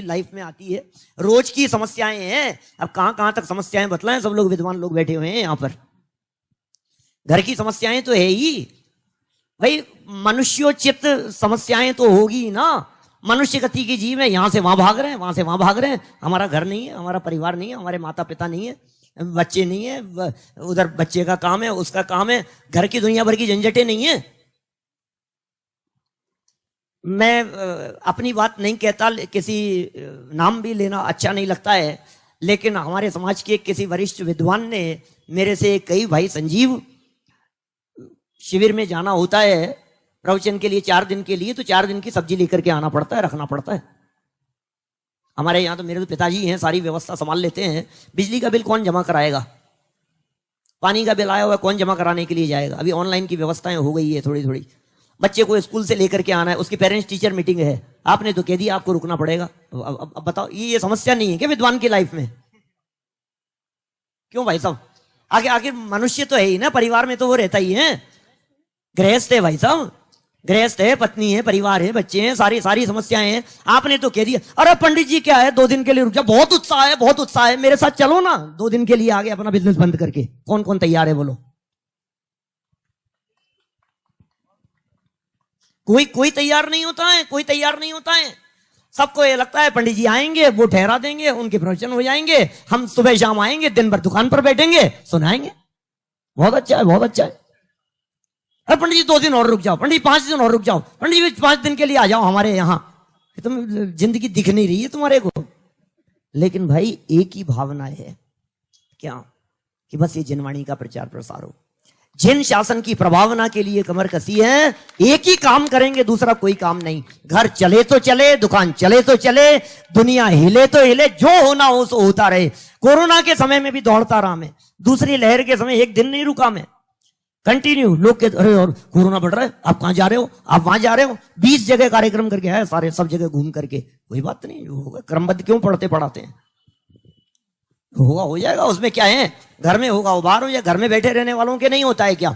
Life में आती है, रोज की समस्याएं हैं। अब कहां कहां तक समस्याएं बतलाएं, सब लोग विद्वान लोग बैठे हुए हैं यहाँ पर। घर की समस्याएं तो है ही भाई, मनुष्योचित समस्याएं तो होगी ना। मनुष्य गति की जीव है, यहां से वहां भाग रहे हैं, वहां से वहां भाग रहे हैं। हमारा घर नहीं है, हमारा परिवार नहीं है, हमारे माता पिता नहीं है, बच्चे नहीं है, उधर बच्चे का काम है, उसका काम है, घर की दुनिया भर की झंझटें नहीं है। मैं अपनी बात नहीं कहता, किसी नाम भी लेना अच्छा नहीं लगता है, लेकिन हमारे समाज के किसी वरिष्ठ विद्वान ने मेरे से कही, भाई संजीव, शिविर में जाना होता है प्रवचन के लिए 4 दिन के लिए, तो 4 दिन की सब्जी लेकर के आना पड़ता है, रखना पड़ता है। हमारे यहाँ तो मेरे तो पिताजी हैं, सारी व्यवस्था संभाल लेते हैं। बिजली का बिल कौन जमा कराएगा, पानी का बिल आया हुआ कौन जमा कराने के लिए जाएगा। अभी ऑनलाइन की व्यवस्थाएं हो गई है थोड़ी थोड़ी। बच्चे को स्कूल से लेकर के आना है, उसकी पेरेंट्स टीचर मीटिंग है, आपने तो कह दिया आपको रुकना पड़ेगा। अब बताओ, ये समस्या नहीं है क्या विद्वान की लाइफ में? क्यों भाई साहब? आगे मनुष्य तो है ही ना, परिवार में तो वो रहता ही है। गृहस्थ है भाई साहब, गृहस्थ है, पत्नी है, परिवार है, बच्चे हैं, सारी समस्याएं हैं। आपने तो कह दिया, अरे पंडित जी क्या है 2 दिन के लिए रुक जाओ, बहुत उत्साह है, बहुत उत्साह है, मेरे साथ चलो ना 2 दिन के लिए आगे अपना बिजनेस बंद करके। कौन कौन तैयार है बोलो? कोई तैयार नहीं होता है, कोई तैयार नहीं होता है। सबको ये लगता है पंडित जी आएंगे, वो ठहरा देंगे, उनके प्रवचन हो जाएंगे, हम सुबह शाम आएंगे, दिन भर दुकान पर बैठेंगे, सुनाएंगे, बहुत अच्छा है, बहुत अच्छा है। अरे पंडित जी 2 दिन और रुक जाओ, पंडित जी 5 दिन और रुक जाओ, पंडित जी 5 दिन के लिए आ जाओ हमारे यहाँ। तुम जिंदगी दिख नहीं रही है तुम्हारे को। लेकिन भाई एक ही भावना है क्या, कि बस ये जिनवाणी का प्रचार प्रसार हो। जिन शासन की प्रभावना के लिए कमर कसी है, एक ही काम करेंगे, दूसरा कोई काम नहीं। घर चले तो चले, दुकान चले तो चले, दुनिया हिले तो हिले, जो होना हो सो होता रहे। कोरोना के समय में भी दौड़ता रहा मैं, दूसरी लहर के समय एक दिन नहीं रुका मैं, कंटिन्यू। लोग कहते अरे और कोरोना बढ़ रहा है, आप कहां जा रहे हो, आप वहां जा रहे हो, 20 जगह कार्यक्रम करके आए, सारे सब जगह घूम करके। कोई बात नहीं, जो होगा क्रमबद्ध क्यों पढ़ाते हैं, होगा हो जाएगा, उसमें क्या है। घर में होगा वो बाहर हो, या घर में बैठे रहने वालों के नहीं होता है क्या?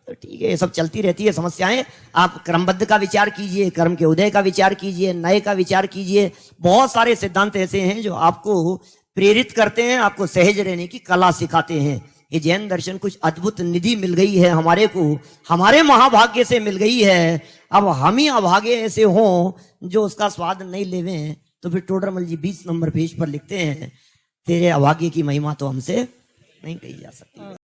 तो ठीक है, ये सब चलती रहती है समस्याएं। आप क्रमबद्ध का विचार कीजिए, कर्म के उदय का विचार कीजिए, नए का विचार कीजिए। बहुत सारे सिद्धांत ऐसे हैं जो आपको प्रेरित करते हैं, आपको सहज रहने की कला सिखाते हैं। ये जैन दर्शन कुछ अद्भुत निधि मिल गई है हमारे को, हमारे महाभाग्य से मिल गई है। अब हम ही अभागे ऐसे हों जो उसका स्वाद नहीं लेवे हैं, तो फिर टोडरमल जी 20 नंबर पेज पर लिखते हैं, तेरे अभाग्य की महिमा तो हमसे नहीं कही जा सकती।